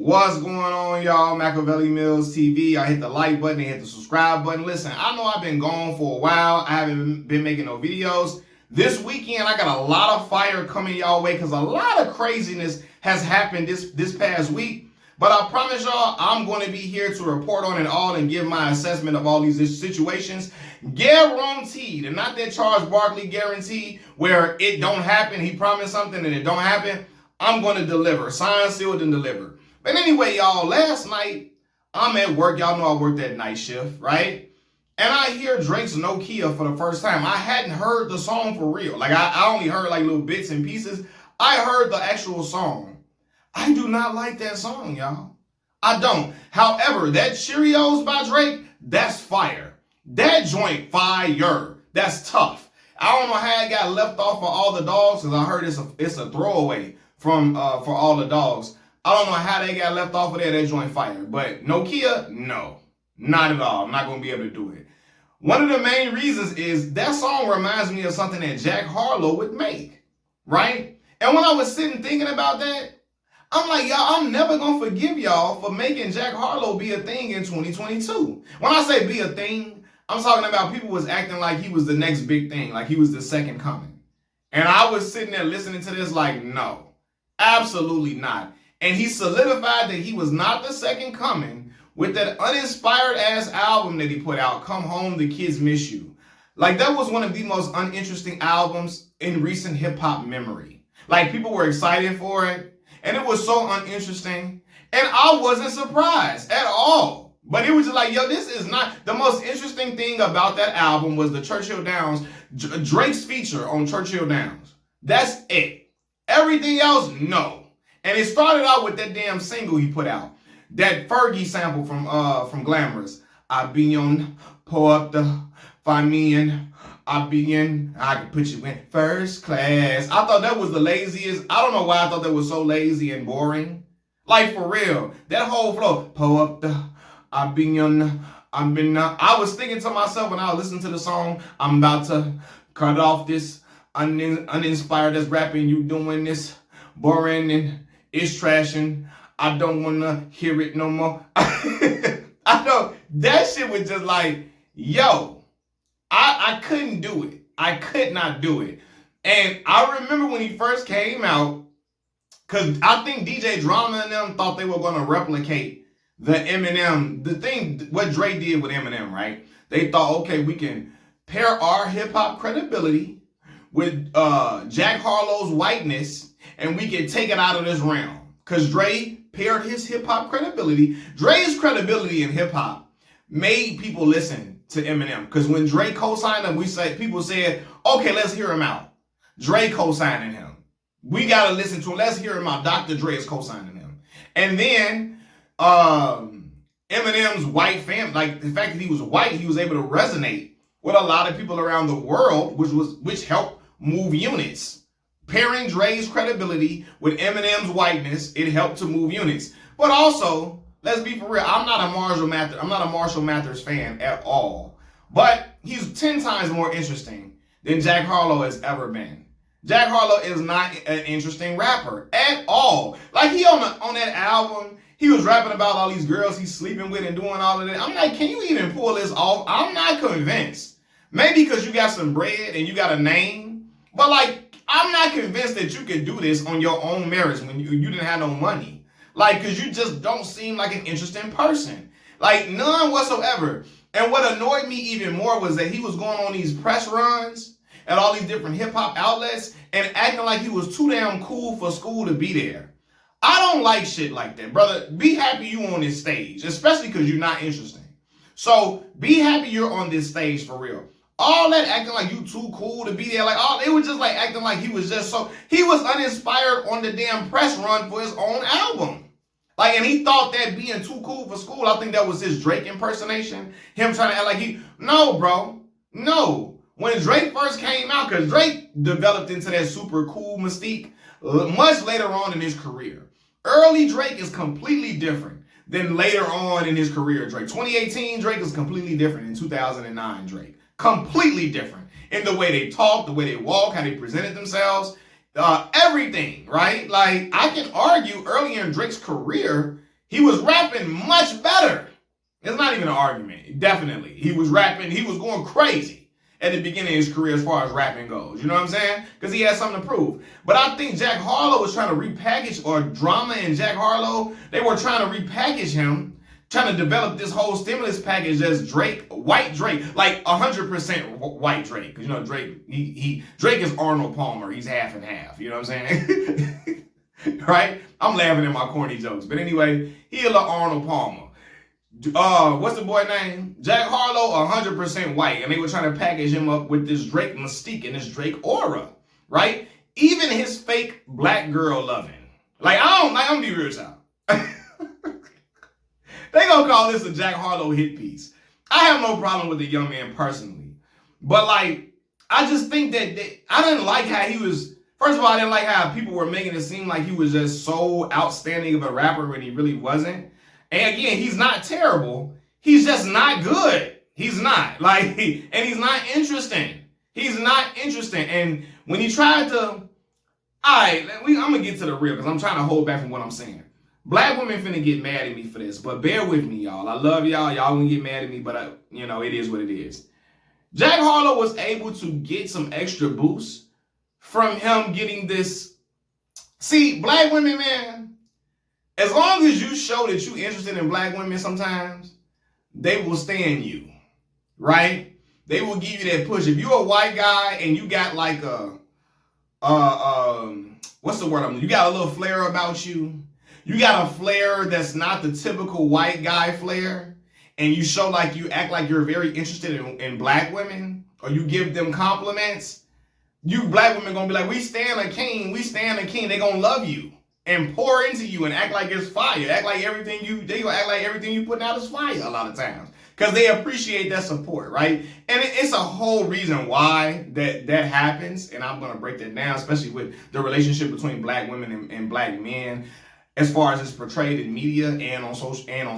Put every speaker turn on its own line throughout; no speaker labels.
What's going on, y'all? Machiavelli Mills TV. I hit the like button and hit the subscribe button. Listen, I know I've been gone for a while. I haven't been making no videos. This weekend, I got a lot of fire coming y'all way because a lot of craziness has happened this past week. But I promise y'all, I'm going to be here to report on it all and give my assessment of all these situations. Guaranteed, and not that Charles Barkley guarantee where it don't happen. He promised something and it don't happen. I'm going to deliver. Signed, sealed, and deliver. But anyway, y'all, last night, I'm at work. Y'all know I worked that night shift, right? And I hear Drake's Nokia for the first time. I hadn't heard the song for real. Like, I only heard like little bits and pieces. I heard the actual song. I do not like that song, y'all. I don't. However, that Cheerios by Drake, that's fire. That joint fire. That's tough. I don't know how it got left off for All the Dogs because I heard it's a throwaway from for All the Dogs. I don't know how they got left off of there, that joint fire. But Nokia, no. Not at all. I'm not going to be able to do it. One of the main reasons is that song reminds me of something that Jack Harlow would make. Right? And when I was sitting thinking about that, I'm like, y'all, I'm never going to forgive y'all for making Jack Harlow be a thing in 2022. When I say be a thing, I'm talking about people was acting like he was the next big thing, like he was the second coming. And I was sitting there listening to this like, no, absolutely not. And he solidified that he was not the second coming with that uninspired ass album that he put out, Come Home, The Kids Miss You. Like, that was one of the most uninteresting albums in recent hip hop memory. Like, people were excited for it, and it was so uninteresting. And I wasn't surprised at all. But it was just like, yo, this is not... The most interesting thing about that album was the Churchill Downs, Drake's feature on Churchill Downs. That's it. Everything else, no. And it started out with that damn single he put out. That Fergie sample from Glamorous. I be on, pull up the, find me in, I can put you in first class. I thought that was the laziest. I don't know why I thought that was so lazy and boring. Like, for real. That whole flow, pull up the, I was thinking to myself when I was listening to the song, I'm about to cut off this uninspired that's rapping, you doing this boring and it's trashing. I don't want to hear it no more. I know that shit was just like, yo, I couldn't do it. I could not do it. And I remember when he first came out, because I think DJ Drama and them thought they were going to replicate the Eminem, the thing, what Dre did with Eminem, right? They thought, okay, we can pair our hip hop credibility with Jack Harlow's whiteness, and we can take it out of this realm. Because Dre paired his hip-hop credibility. Dre's credibility in hip-hop made people listen to Eminem. Because when Dre co-signed him, people said, okay, let's hear him out. Dre co-signing him. We got to listen to him. Let's hear him out. Dr. Dre is co-signing him. And then Eminem's white family, like the fact that he was white, he was able to resonate with a lot of people around the world, which helped move units. Pairing Dre's credibility with Eminem's whiteness, it helped to move units. But also, let's be for real, I'm not a Marshall Mathers fan at all. But he's 10 times more interesting than Jack Harlow has ever been. Jack Harlow is not an interesting rapper at all. Like, he on that album, he was rapping about all these girls he's sleeping with and doing all of that. I'm like, can you even pull this off? I'm not convinced. Maybe because you got some bread and you got a name. But like, I'm not convinced that you can do this on your own merits when you didn't have no money. Like, because you just don't seem like an interesting person. Like, none whatsoever. And what annoyed me even more was that he was going on these press runs at all these different hip-hop outlets and acting like he was too damn cool for school to be there. I don't like shit like that, brother. Be happy you on this stage, especially because you're not interesting. So, be happy you're on this stage for real. All that acting like you too cool to be there, like it was just like acting like he was just he was uninspired on the damn press run for his own album. Like, and he thought that being too cool for school, I think that was his Drake impersonation. Him trying to act like no, bro, no. When Drake first came out, because Drake developed into that super cool mystique much later on in his career. Early Drake is completely different than later on in his career Drake. 2018 Drake is completely different than 2009 Drake. Completely different in the way they talk, the way they walk, how they presented themselves, everything, right? Like, I can argue early in Drake's career, He was rapping much better. It's not even an argument. Definitely. He was rapping. He was going crazy at the beginning of his career as far as rapping goes. You know what I'm saying? Because he had something to prove. But I think Jack Harlow was trying to repackage, or Drama and Jack Harlow, they were trying to repackage him, trying to develop this whole stimulus package as Drake, white Drake, like 100% white Drake. Because, you know, Drake is Arnold Palmer. He's half and half. You know what I'm saying? Right? I'm laughing at my corny jokes. But anyway, he a little Arnold Palmer. What's the boy name? Jack Harlow, 100% white. And they were trying to package him up with this Drake mystique and this Drake aura. Right? Even his fake black girl loving. Like, I'm gonna be real with y'all. They gonna call this a Jack Harlow hit piece. I have no problem with the young man personally. But like, I just think that I didn't like how he was. First of all, I didn't like how people were making it seem like he was just so outstanding of a rapper when he really wasn't. And again, he's not terrible. He's just not good. He's not. Like, and he's not interesting. He's not interesting. And when he tried to, all right, I'm going to get to the real because I'm trying to hold back from what I'm saying. Black women finna get mad at me for this, but bear with me, y'all. I love y'all. Y'all gonna get mad at me, but you know, it is what it is. Jack Harlow was able to get some extra boost from him getting this. See, black women, man, as long as you show that you're interested in black women sometimes, they will stand you, right? They will give you that push. If you're a white guy and you got like what's the word? You got a little flair about you. You got a flair that's not the typical white guy flair, and you show like you act like you're very interested in black women, or you give them compliments, you black women gonna be like, we stand a king, we stand a king. They gonna love you and pour into you and act like it's fire. Act like they gonna act like everything you putting out is fire a lot of times. Because they appreciate that support, right? And it's a whole reason why that happens. And I'm gonna break that down, especially with the relationship between black women and black men, as far as it's portrayed in media and on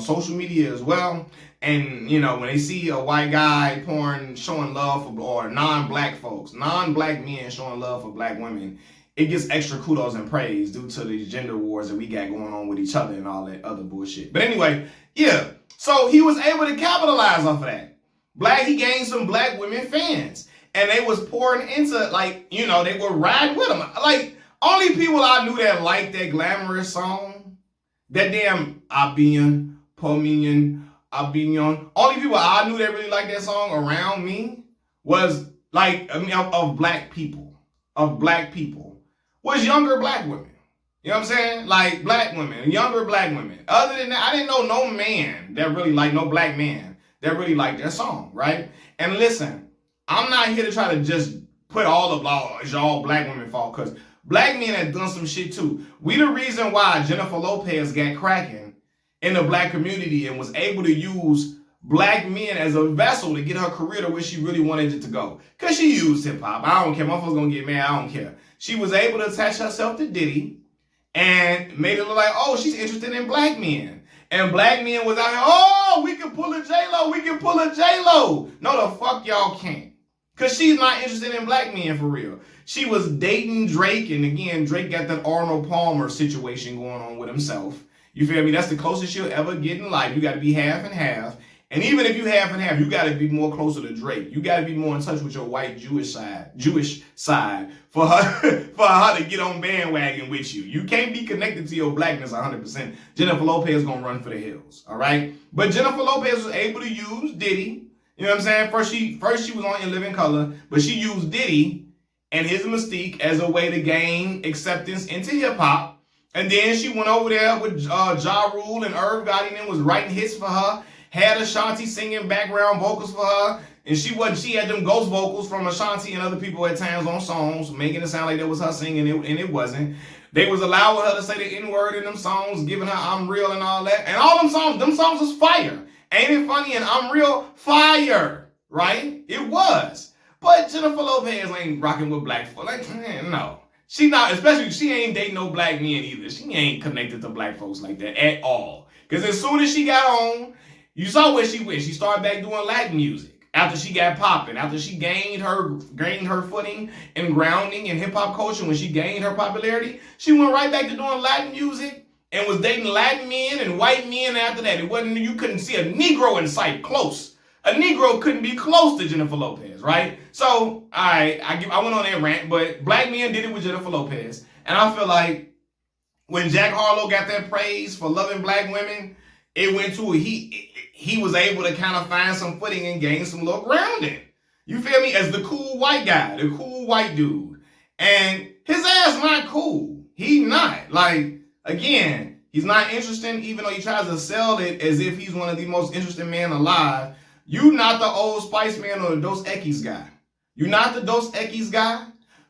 social media as well. And you know, when they see a white guy showing love for, or non-black men showing love for black women, it gets extra kudos and praise due to these gender wars that we got going on with each other and all that other bullshit. But anyway, yeah. So he was able to capitalize off of that. He gained some black women fans, and they was pouring into, like, you know, they were riding with him. Like, only people I knew that liked that glamorous song, that damn Abinion, only people I knew that really liked that song around me was like, of black people, was younger black women. You know what I'm saying? Like black women, younger black women. Other than that, I didn't know no man that really liked, no black man that really liked that song, right? And listen, I'm not here to try to just put all the blah, it's all black women fault, because black men have done some shit too. We the reason why Jennifer Lopez got cracking in the black community and was able to use black men as a vessel to get her career to where she really wanted it to go. Because she used hip hop. I don't care. Motherfuckers gonna get mad. I don't care. She was able to attach herself to Diddy and made it look like, oh, she's interested in black men. And black men was out here, oh, we can pull a J-Lo. We can pull a J-Lo. No, the fuck y'all can't. Because she's not interested in black men for real. She was dating Drake. And again, Drake got that Arnold Palmer situation going on with himself. You feel me? That's the closest she'll ever get in life. You got to be half and half. And even if you half and half, you got to be more closer to Drake. You got to be more in touch with your white Jewish side for her to get on bandwagon with you. You can't be connected to your blackness 100%. Jennifer Lopez gonna run for the hills, all right? But Jennifer Lopez was able to use Diddy. You know what I'm saying? First she was on In Living Color, but she used Diddy and his mystique as a way to gain acceptance into hip hop. And then she went over there with Ja Rule and Irv Gotti and was writing hits for her. Had Ashanti singing background vocals for her, and she had them ghost vocals from Ashanti and other people at times on songs, making it sound like that was her singing, and it wasn't. They was allowing her to say the N-word in them songs, giving her I'm Real and all that. And all them songs was fire. Ain't it funny? And I'm Real, fire, right? It was. But Jennifer Lopez ain't rocking with black folk. Like, man, no. She not, especially, she ain't dating no black men either. She ain't connected to black folks like that at all. Because as soon as she got on, you saw where she went. She started back doing Latin music after she got popping, after she gained her footing and grounding in hip hop culture. When she gained her popularity, she went right back to doing Latin music and was dating Latin men and white men after that. It wasn't, you couldn't see a Negro in sight close. A Negro couldn't be close to Jennifer Lopez, right? So, I went on that rant, but black men did it with Jennifer Lopez. And I feel like when Jack Harlow got that praise for loving black women, it went to, he was able to kind of find some footing and gain some little grounding. You feel me? As the cool white guy, the cool white dude. And his ass not cool. He not. Like, again, he's not interesting, even though he tries to sell it as if he's one of the most interesting men alive. You not the Old Spice man or the Dos Equis guy. You not the Dos Equis guy,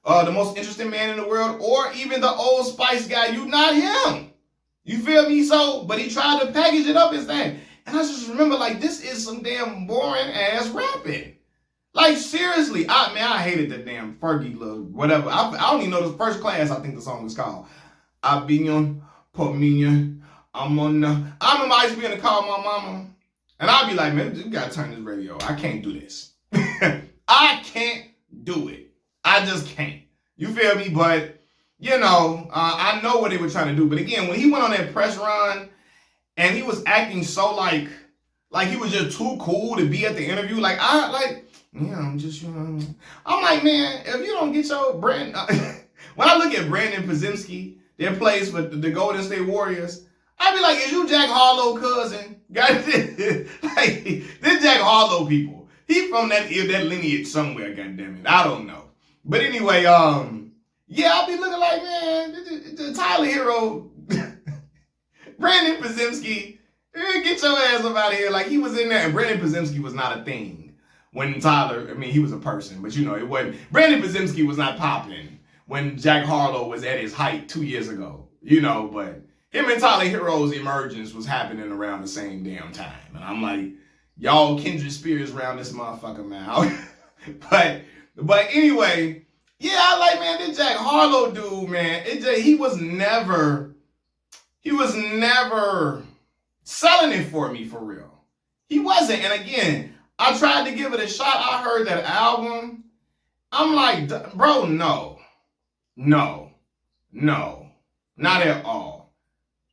the most interesting man in the world, or even the Old Spice guy. You not him. You feel me? So, but he tried to package it up as that. And I just remember, like, this is some damn boring ass rapping. Like, seriously, I hated that damn Fergie look, whatever. I don't even know the first class, I think the song was called. I be on, put me on, I'm on the, I remember I used to be in the car with my mama, and I'd be like, man, you gotta turn this radio. I can't do this. I can't do it. I just can't. You feel me? But, you know, I know what they were trying to do. But again, when he went on that press run, and he was acting so like he was just too cool to be at the interview, yeah, I'm just, you know, I'm like, man, if you don't get your brand, when I look at Brandon Pazimski, that plays for the Golden State Warriors, I be like, is you Jack Harlow cousin? Like, this Jack Harlow people, he from that lineage somewhere, goddammit. I don't know. But anyway, yeah, I'll be looking like, man, the Tyler Hero, Brandon Pazimski, get your ass up out of here. Like, he was in there, and Brandon Pazimski was not a thing. When Tyler, I mean, he was a person, but you know, it wasn't. Brandon Pazimski was not popping when Jack Harlow was at his height 2 years ago, you know, but him and Tyler Hero's emergence was happening around the same damn time. And I'm like, y'all kindred spirits around this motherfucker, man. but anyway, yeah, I like, man, this Jack Harlow dude, man, he was never selling it for me for real. He wasn't. And again, I tried to give it a shot. I heard that album. I'm like, bro, no, not at all.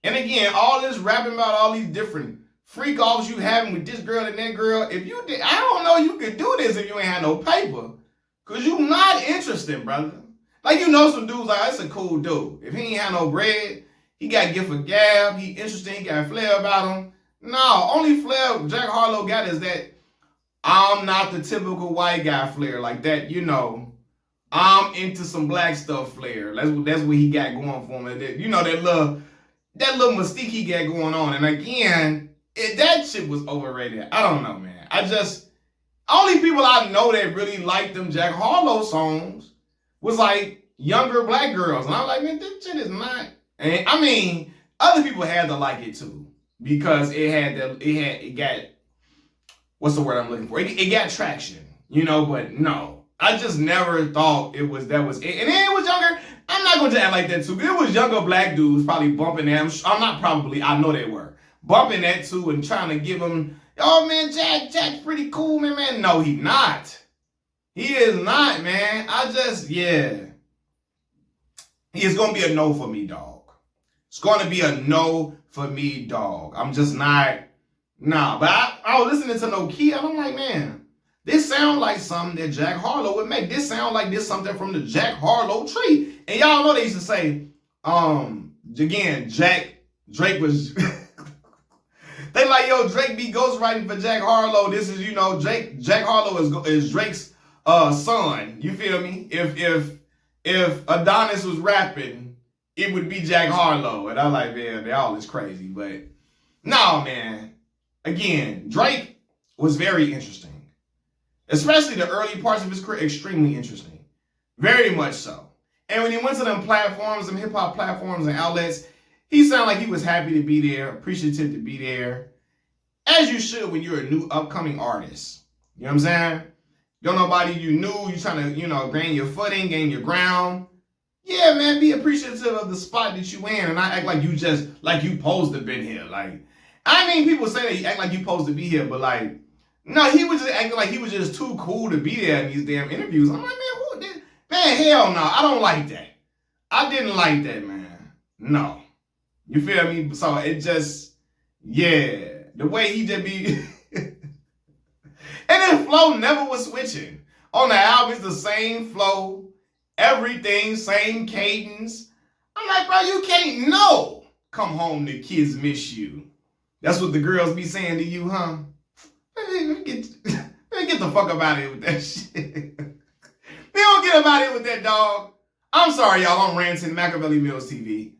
And again, all this rapping about all these different freak offs you having with this girl and that girl. If you did, I don't know you could do this if you ain't had no paper. Cause you not interesting, brother. Like, you know, some dudes like, that's a cool dude. If he ain't had no bread, he got gift of gab, he interesting, he got flair about him. No, only flair Jack Harlow got is that I'm not the typical white guy flair like that, you know. I'm into some black stuff flair. That's what he got going for him. You know, that little mystique he got going on. And again, that shit was overrated. I don't know, man. Only people I know that really liked them Jack Harlow songs was like younger black girls. And I'm like, man, this shit is not. And I mean, other people had to like it too. Because it got, what's the word I'm looking for? It got traction, you know, but no. I just never thought that was it. And then it was younger. I'm not going to act like that too. It was younger black dudes probably bumping that. I know they were. Bumping that too and trying to give him, oh man, Jack's pretty cool, man. No, he not. He is not, man. Yeah. It's going to be a no for me, dog. It's going to be a no for me, dog. I'm just not. Nah, but I was listening to No Key, and I'm like, man, this sound like something that Jack Harlow would make. This sound like this something from the Jack Harlow tree. And y'all know they used to say, again, Drake was, they like, yo, Drake be ghostwriting for Jack Harlow. This is, you know, Jack Harlow is Drake's son. You feel me? If Adonis was rapping, it would be Jack Harlow. And I'm like, man, they all is crazy. But no, man. Again, Drake was very interesting. Especially the early parts of his career, extremely interesting. Very much so. And when he went to them platforms, them hip-hop platforms and outlets, he sounded like he was happy to be there, appreciative to be there. As you should when you're a new upcoming artist. You know what I'm saying? Don't nobody you knew, you trying to, you know, gain your footing, gain your ground. Yeah, man, be appreciative of the spot that you in and not act like you supposed to have been here. Like, I mean, people say that you act like you supposed to be here, but like, no, he was just acting like he was just too cool to be there in these damn interviews. I'm like, man, who did? Man, hell no, I don't like that. I didn't like that, man. No. You feel me? So it just, yeah, the way he just be. And then flow never was switching. On the album, it's the same flow, everything, same cadence. I'm like, bro, you can't know. Come home, the kids miss you. That's what the girls be saying to you, huh? Get the fuck up out of here with that shit. They don't get up out of here with that, dog. I'm sorry, y'all. I'm ranting. Machiavelli Mills TV.